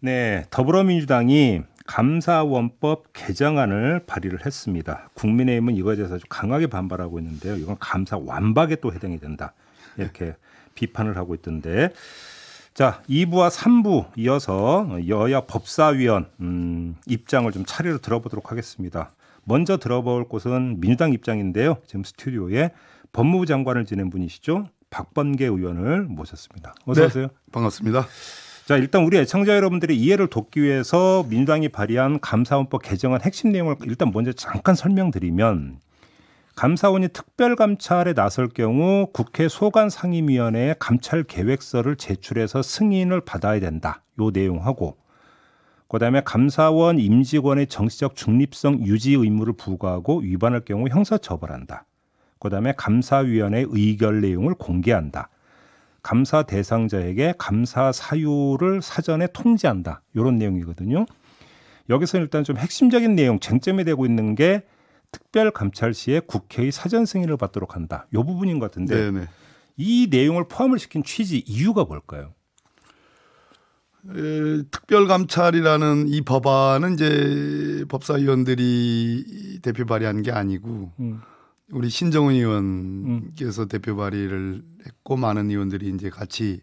네, 더불어민주당이 감사원법 개정안을 발의를 했습니다. 국민의힘은 이거에 대해서 아주 강하게 반발하고 있는데요. 이건 감사 완박에 또 해당이 된다. 이렇게 비판을 하고 있던데. 자, 2부와 3부 이어서 여야 법사위원 입장을 좀 차례로 들어보도록 하겠습니다. 먼저 들어볼 곳은 민주당 입장인데요. 지금 스튜디오에 법무부 장관을 지낸 분이시죠. 박범계 의원을 모셨습니다. 어서 오세요. 네, 반갑습니다. 자, 일단 우리 애청자 여러분들의 이해를 돕기 위해서 민주당이 발의한 감사원법 개정안 핵심 내용을 일단 먼저 잠깐 설명드리면, 감사원이 특별감찰에 나설 경우 국회 소관상임위원회에 감찰 계획서를 제출해서 승인을 받아야 된다. 요 내용하고, 그다음에 감사원 임직원의 정치적 중립성 유지 의무를 부과하고 위반할 경우 형사처벌한다. 그다음에 감사위원회 의결 내용을 공개한다. 감사 대상자에게 감사 사유를 사전에 통지한다. 이런 내용이거든요. 여기서 일단 좀 핵심적인 내용, 쟁점이 되고 있는 게 특별감찰 시에 국회의 사전 승인을 받도록 한다. 이 부분인 것 같은데 네네. 이 내용을 포함을 시킨 취지, 이유가 뭘까요? 특별감찰이라는 이 법안은 이제 법사위원들이 대표 발의한 게 아니고 우리 신정은 의원께서 대표 발의를 했고 많은 의원들이 이제 같이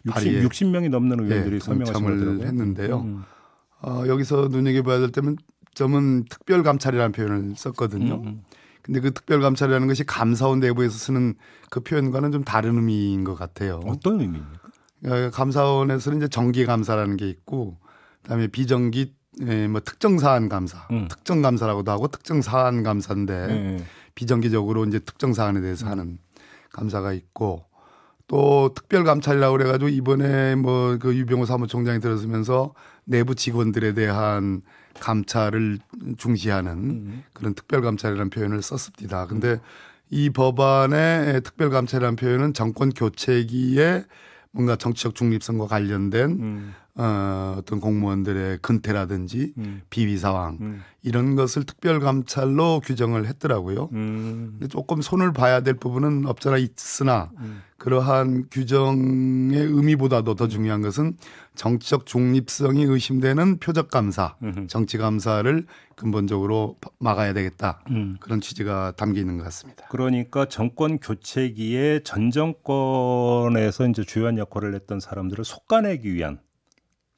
60명이 넘는 의원들이 서명을 했는데요. 여기서 눈여겨봐야 될 점은 특별감찰이라는 표현을 썼거든요. 근데 그 특별감찰이라는 것이 감사원 내부에서 쓰는 그 표현과는 좀 다른 의미인 것 같아요. 어떤 의미입니까? 감사원에서는 이제 정기감사라는 게 있고, 그다음에 비정기 뭐 특정사안 감사, 특정감사라고도 하고 특정사안 감사인데 비정기적으로 이제 특정 사안에 대해서 하는 감사가 있고, 또 특별감찰이라고 그래가지고 이번에 뭐 그 유병호 사무총장이 들어서면서 내부 직원들에 대한 감찰을 중시하는 그런 특별감찰이라는 표현을 썼습니다. 근데 이 법안의 특별감찰이라는 표현은 정권 교체기에 뭔가 정치적 중립성과 관련된 어떤 공무원들의 근태라든지 비위 상황 이런 것을 특별감찰로 규정을 했더라고요. 근데 조금 손을 봐야 될 부분은 없잖아 있으나 그러한 규정의 의미보다도 더 중요한 것은 정치적 중립성이 의심되는 표적감사, 정치감사를 근본적으로 막아야 되겠다. 그런 취지가 담겨 있는 것 같습니다. 그러니까 정권 교체기에 전 정권에서 이제 주요한 역할을 했던 사람들을 속아내기 위한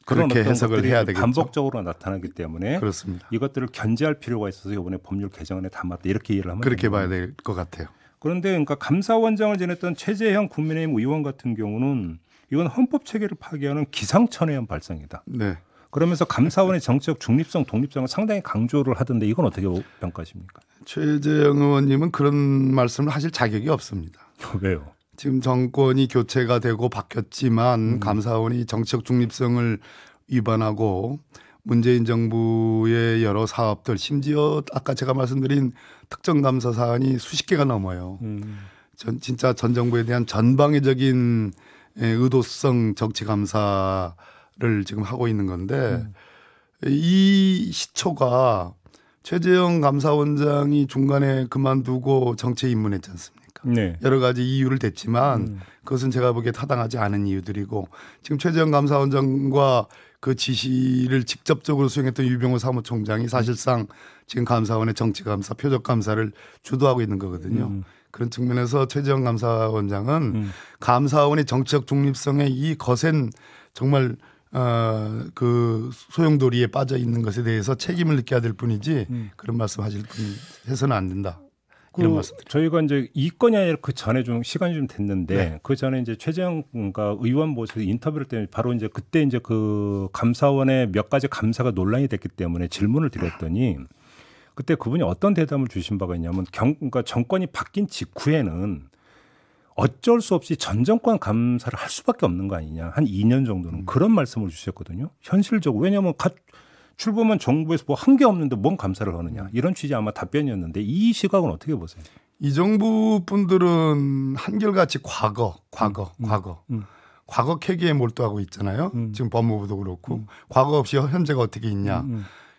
그런 그렇게 어떤 해석을 해야 되겠죠. 반복적으로 나타나기 때문에 그렇습니다. 이것들을 견제할 필요가 있어서 이번에 법률 개정안에 담았다. 이렇게 이해를 하면 그렇게 봐야 될 것 같아요. 그런데 그러니까 감사원장을 지냈던 최재형 국민의힘 의원 같은 경우는 이건 헌법 체계를 파괴하는 기상천외한 발상이다. 네. 그러면서 감사원의 정치적 중립성, 독립성을 상당히 강조를 하던데 이건 어떻게 평가하십니까? 최재형 의원님은 그런 말씀을 하실 자격이 없습니다. 왜요? 지금 정권이 교체가 되고 바뀌었지만 감사원이 정치적 중립성을 위반하고 문재인 정부의 여러 사업들, 심지어 아까 제가 말씀드린 특정감사 사안이 수십 개가 넘어요. 진짜 전 정부에 대한 전방위적인 의도성 정치감사를 지금 하고 있는 건데 이 시초가 최재형 감사원장이 중간에 그만두고 정치에 입문했지 않습니까? 네. 여러 가지 이유를 댔지만 그것은 제가 보기에 타당하지 않은 이유들이고, 지금 최재형 감사원장과 그 지시를 직접적으로 수행했던 유병호 사무총장이 사실상 지금 감사원의 정치감사, 표적감사를 주도하고 있는 거거든요. 그런 측면에서 최재형 감사원장은 감사원의 정치적 중립성에 이 거센 정말 그 소용돌이에 빠져 있는 것에 대해서 책임을 느껴야 될 뿐이지 그런 말씀하실 분 해서는 안 된다. 이런 말씀. 저희가 이제 이 건이 아니라 그 전에 좀 시간이 좀 됐는데 네. 그 전에 이제 최재형 의원 모셔서 인터뷰를 때문에 바로 이제 그때 이제 그 감사원의 몇 가지 감사가 논란이 됐기 때문에 질문을 드렸더니 그때 그분이 어떤 대답을 주신 바가 있냐면 그러니까 정권이 바뀐 직후에는 어쩔 수 없이 전 정권 감사를 할 수밖에 없는 거 아니냐. 한 2년 정도는 그런 말씀을 주셨거든요. 현실적으로. 왜냐하면 출범한 정부에서 뭐 한 게 없는데 뭔 감사를 하느냐. 이런 취지 아마 답변이었는데 이 시각은 어떻게 보세요? 이 정부 분들은 한결같이 과거 캐기에 몰두하고 있잖아요. 지금 법무부도 그렇고 과거 없이 현재가 어떻게 있냐.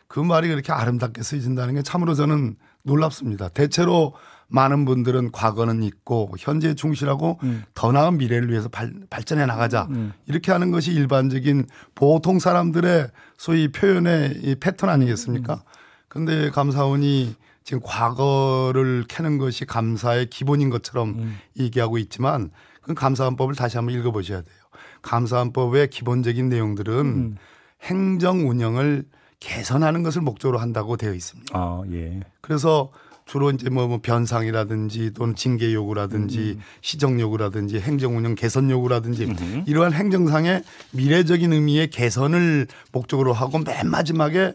그 말이 그렇게 아름답게 쓰여진다는 게 참으로 저는 놀랍습니다. 대체로 많은 분들은 과거는 잊고 현재에 충실하고 더 나은 미래를 위해서 발전해 나가자 이렇게 하는 것이 일반적인 보통 사람들의 소위 표현의 이 패턴 아니겠습니까? 그런데 감사원이 지금 과거를 캐는 것이 감사의 기본인 것처럼 얘기하고 있지만 그 감사원법을 다시 한번 읽어보셔야 돼요. 감사원법의 기본적인 내용들은 행정 운영을 개선하는 것을 목적으로 한다고 되어 있습니다. 아, 예. 그래서 주로 이제 뭐 변상이라든지 또는 징계 요구라든지 시정 요구라든지 행정 운영 개선 요구라든지 이러한 행정상의 미래적인 의미의 개선을 목적으로 하고 맨 마지막에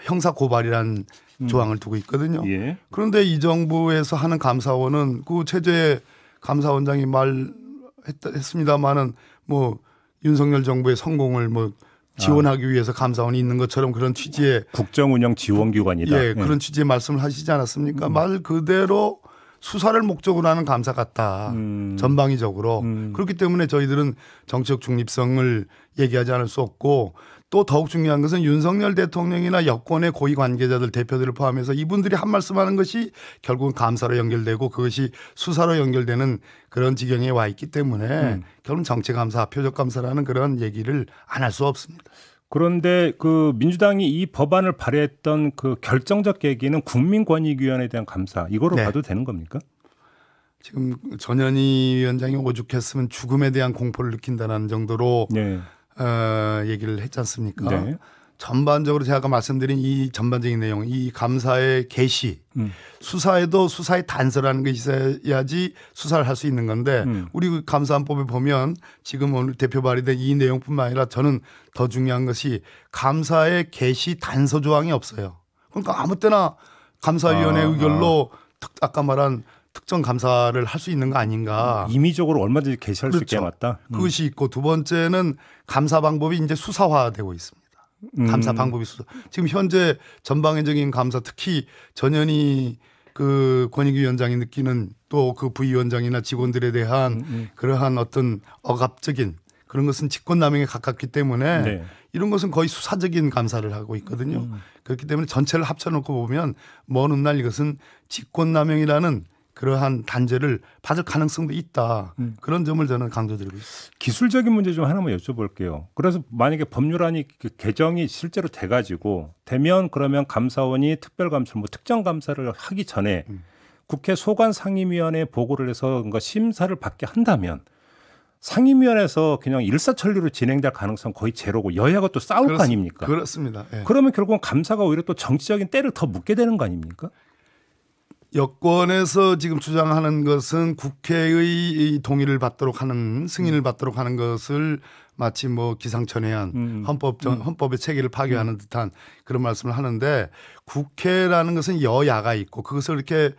형사 고발이라는 조항을 두고 있거든요. 예. 그런데 이 정부에서 하는 감사원은 그 최재 감사원장이 말했습니다마는 뭐 윤석열 정부의 성공을 뭐 지원하기 위해서 감사원이 있는 것처럼 그런 취지의 국정운영 지원기관이다. 예, 그런 취지의 말씀을 하시지 않았습니까? 말 그대로 수사를 목적으로 하는 감사 같다. 전방위적으로. 그렇기 때문에 저희들은 정치적 중립성을 얘기하지 않을 수 없고 또 더욱 중요한 것은 윤석열 대통령이나 여권의 고위 관계자들 대표들을 포함해서 이분들이 한 말씀하는 것이 결국은 감사로 연결되고 그것이 수사로 연결되는 그런 지경에 와 있기 때문에 결국은 정치감사, 표적감사라는 그런 얘기를 안 할 수 없습니다. 그런데 그 민주당이 이 법안을 발의했던 그 결정적 계기는 국민권익위원회에 대한 감사 이거로 봐도 되는 겁니까? 지금 전현희 위원장이 오죽했으면 죽음에 대한 공포를 느낀다는 정도로 얘기를 했지 않습니까? 네. 전반적으로 제가 아까 말씀드린 이 전반적인 내용, 이 감사의 개시, 수사에도 수사의 단서라는 게 있어야지 수사를 할 수 있는 건데 우리 감사안법에 보면 지금 오늘 대표 발의된 이 내용뿐만 아니라 저는 더 중요한 것이 감사의 개시 단서 조항이 없어요. 그러니까 아무 때나 감사위원회 의결로 아까 말한 특정 감사를 할 수 있는 거 아닌가. 임의적으로 얼마든지 개시할 수 있게 맞다. 그것이 있고 두 번째는 감사 방법이 이제 수사화되고 있습니다. 감사 방법이 수사. 지금 현재 전방위적인 감사 특히 전현희 그 권익위원장이 느끼는 또 그 부위원장이나 직원들에 대한 그러한 어떤 억압적인 그런 것은 직권남용에 가깝기 때문에 이런 것은 거의 수사적인 감사를 하고 있거든요. 그렇기 때문에 전체를 합쳐놓고 보면 먼 훗날 이것은 직권남용이라는 그러한 단죄를 받을 가능성도 있다. 그런 점을 저는 강조드리고 있습니다. 기술적인 문제 좀 하나만 여쭤볼게요. 그래서 만약에 법률안이 개정이 실제로 돼가지고 되면 그러면 감사원이 특별감사, 뭐 특정감사를 하기 전에 국회 소관상임위원회에 보고를 해서 뭔가 심사를 받게 한다면 상임위원회에서 그냥 일사천리로 진행될 가능성 거의 제로고 여야가 또 싸울 거 아닙니까? 그렇습니다. 그러면 결국은 감사가 오히려 또 정치적인 때를 더 묻게 되는 거 아닙니까? 여권에서 지금 주장하는 것은 국회의 동의를 받도록 하는 승인을 받도록 하는 것을 마치 뭐 기상천외한 헌법의 체계를 파괴하는 듯한 그런 말씀을 하는데 국회라는 것은 여야가 있고 그것을 이렇게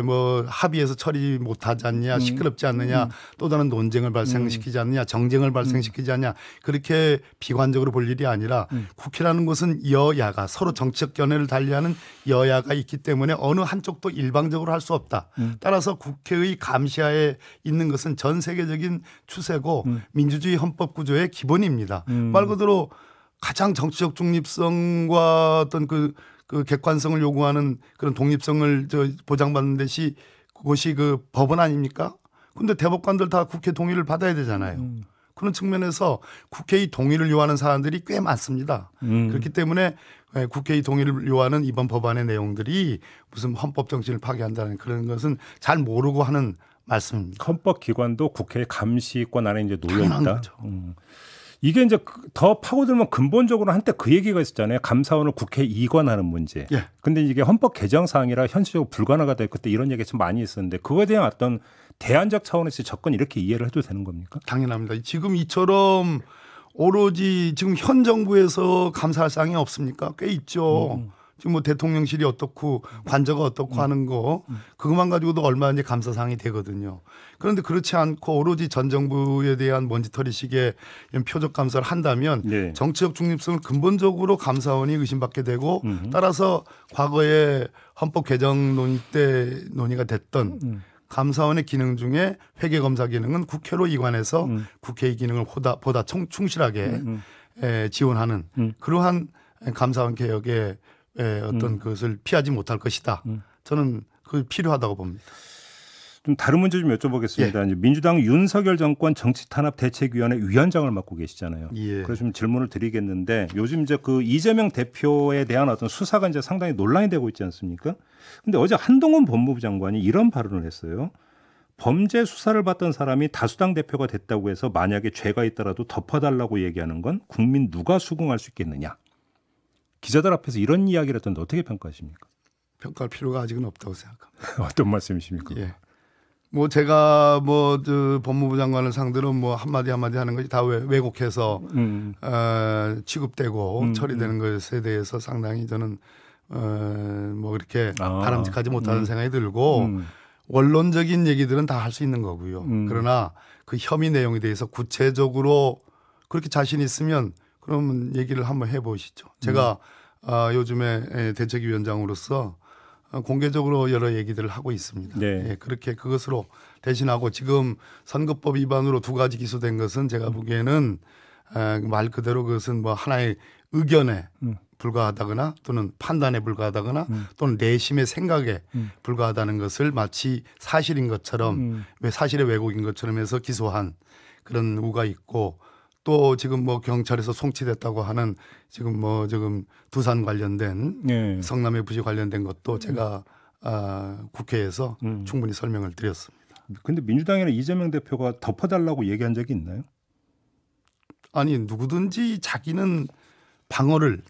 뭐 합의해서 처리 못하지 않냐 시끄럽지 않느냐 또 다른 논쟁을 발생시키지 않느냐 정쟁을 발생시키지 않냐 그렇게 비관적으로 볼 일이 아니라 국회라는 것은 여야가 서로 정치적 견해를 달리하는 여야가 있기 때문에 어느 한쪽도 일방적으로 할 수 없다. 따라서 국회의 감시하에 있는 것은 전 세계적인 추세고 민주주의 헌법 구조의 기본입니다. 말 그대로 가장 정치적 중립성과 어떤 그 객관성을 요구하는 그런 독립성을 보장받는 것이 그것이 그 법원 아닙니까? 그런데 대법관들 다 국회 동의를 받아야 되잖아요. 그런 측면에서 국회의 동의를 요하는 사람들이 꽤 많습니다. 그렇기 때문에 국회의 동의를 요하는 이번 법안의 내용들이 무슨 헌법 정신을 파괴한다는 그런 것은 잘 모르고 하는 말씀입니다. 헌법기관도 국회의 감시권 안에 이제 놓여 있다. 이게 이제 더 파고들면 근본적으로 한때 그 얘기가 있었잖아요. 감사원을 국회에 이관하는 문제. 근데 이게 헌법 개정 사항이라 현실적으로 불가능하다. 그때 이런 얘기가 좀 많이 있었는데 그거에 대한 어떤 대안적 차원에서 접근 이렇게 이해를 해도 되는 겁니까? 당연합니다. 지금 이처럼 오로지 지금 현 정부에서 감사할 사항이 없습니까? 꽤 있죠. 지금 뭐 대통령실이 어떻고 관저가 어떻고 하는 거 그것만 가지고도 얼마든지 감사 사항이 되거든요. 그런데 그렇지 않고 오로지 전 정부에 대한 모니터링식의 표적 감사를 한다면 정치적 중립성을 근본적으로 감사원이 의심받게 되고 따라서 과거에 헌법 개정 논의 때 논의가 됐던 감사원의 기능 중에 회계검사 기능은 국회로 이관해서 국회의 기능을 보다 충실하게 지원하는 그러한 감사원 개혁의 어떤 그것을 피하지 못할 것이다. 저는 그 필요하다고 봅니다. 좀 다른 문제 좀 여쭤보겠습니다. 예. 민주당 윤석열 정권 정치탄압대책위원회 위원장을 맡고 계시잖아요. 예. 그래서 좀 질문을 드리겠는데 요즘 이제 그 이재명 대표에 대한 어떤 수사가 이제 상당히 논란이 되고 있지 않습니까? 근데 어제 한동훈 법무부 장관이 이런 발언을 했어요. 범죄 수사를 받던 사람이 다수당 대표가 됐다고 해서 만약에 죄가 있더라도 덮어달라고 얘기하는 건 국민 누가 수긍할 수 있겠느냐. 기자들 앞에서 이런 이야기를 했던데 어떻게 평가하십니까? 평가할 필요가 아직은 없다고 생각합니다. 어떤 말씀이십니까? 예. 뭐 제가 뭐 법무부 장관을 상대로 뭐 한마디 하는 것이 다 왜곡해서 취급되고 처리되는 것에 대해서 상당히 저는 뭐 그렇게 바람직하지 못하는 생각이 들고 원론적인 얘기들은 다 할 수 있는 거고요. 그러나 그 혐의 내용에 대해서 구체적으로 그렇게 자신 있으면 그러면 얘기를 한번 해보시죠. 제가 요즘에 대책위원장으로서 공개적으로 여러 얘기들을 하고 있습니다. 네. 예, 그렇게 그것으로 대신하고 지금 선거법 위반으로 2가지 기소된 것은 제가 보기에는 말 그대로 그것은 뭐 하나의 의견에 불과하다거나 또는 판단에 불과하다거나 또는 내심의 생각에 불과하다는 것을 마치 사실인 것처럼 왜 사실의 왜곡인 것처럼 해서 기소한 그런 우가 있고 또 지금 뭐 경찰에서 송치됐다고 하는 지금 두산 관련된 네. 성남 FC 관련된 것도 제가 국회에서 충분히 설명을 드렸습니다. 근데 민주당에는 이재명 대표가 덮어달라고 얘기한 적이 있나요? 아니 누구든지 자기는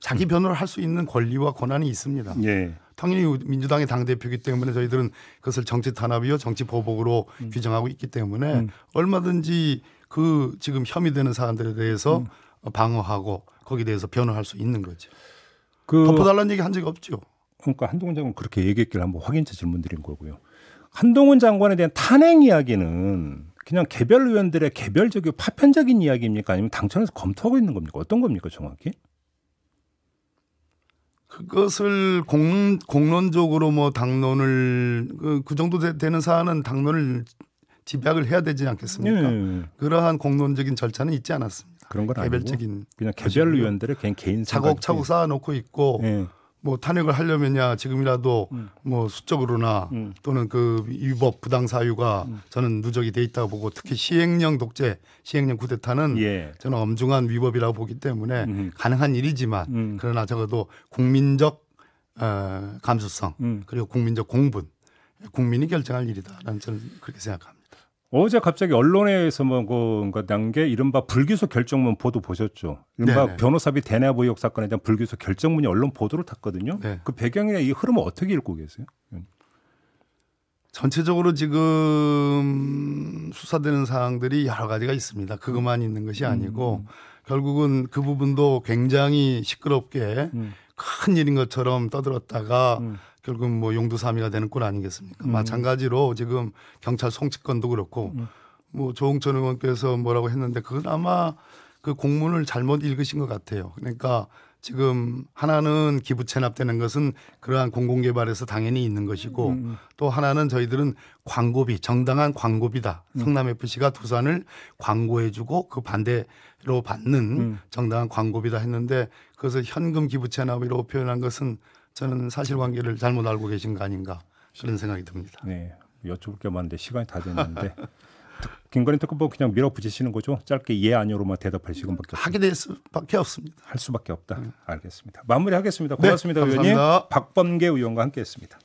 자기 변호를 할 수 있는 권리와 권한이 있습니다. 예. 당연히 민주당의 당대표이기 때문에 저희들은 그것을 정치 탄압이요 정치 보복으로 규정하고 있기 때문에 얼마든지 그 지금 혐의되는 사람들에 대해서 방어하고 거기에 대해서 변호할 수 있는 거죠. 덮어달라는 얘기 한 적이 없죠. 그러니까 한동훈 장관 그렇게 얘기했길래 한번 확인차 질문드린 거고요. 한동훈 장관에 대한 탄핵 이야기는 그냥 개별 의원들의 개별적이고 파편적인 이야기입니까? 아니면 당청에서 검토하고 있는 겁니까? 어떤 겁니까 정확히? 그것을 공론적으로 뭐 당론을 그 정도 되는 사안은 당론을 집약을 해야 되지 않겠습니까? 그러한 공론적인 절차는 있지 않았습니다. 그런 건 개별적인 아니고 그냥 개별 의원들의 개인 차곡차곡 쌓아놓고 있고 뭐 탄핵을 하려면야 지금이라도 뭐 수적으로나 또는 그 위법 부당 사유가 저는 누적이 돼 있다고 보고 특히 시행령 독재, 시행령 쿠데타는 저는 엄중한 위법이라고 보기 때문에 가능한 일이지만 그러나 적어도 국민적 감수성 그리고 국민적 공분, 국민이 결정할 일이다라는 저는 그렇게 생각합니다. 어제 갑자기 언론에서 난 게 이른바 불기소 결정문 보도 보셨죠? 이른바 네네. 변호사비 대납 의혹 사건에 대한 불기소 결정문이 언론 보도를 탔거든요. 네. 그 배경이나 이 흐름을 어떻게 읽고 계세요? 전체적으로 지금 수사되는 사항들이 여러 가지가 있습니다. 그것만 있는 것이 아니고 결국은 그 부분도 굉장히 시끄럽게 큰 일인 것처럼 떠들었다가 결국 뭐 용두사미가 되는 꼴 아니겠습니까? 마찬가지로 지금 경찰 송치건도 그렇고 뭐 조홍천 의원께서 뭐라고 했는데 그건 아마 그 공문을 잘못 읽으신 것 같아요. 그러니까 지금 하나는 기부 체납되는 것은 그러한 공공개발에서 당연히 있는 것이고 또 하나는 저희들은 광고비, 정당한 광고비다. 성남FC가 두산을 광고해주고 그 반대로 받는 정당한 광고비다 했는데 그것을 현금 기부 체납이라고 표현한 것은 저는 사실관계를 잘못 알고 계신 거 아닌가 그런 생각이 듭니다. 네, 여쭤볼 게 많은데 시간이 다 됐는데 김건희 특검법 그냥 밀어붙이시는 거죠? 짧게 예 아니오로만 대답할 시간밖에 없습니다. 하게 될 수밖에 없습니다. 할 수밖에 없다. 알겠습니다. 마무리하겠습니다. 고맙습니다, 네, 의원님. 감사합니다. 박범계 의원과 함께했습니다.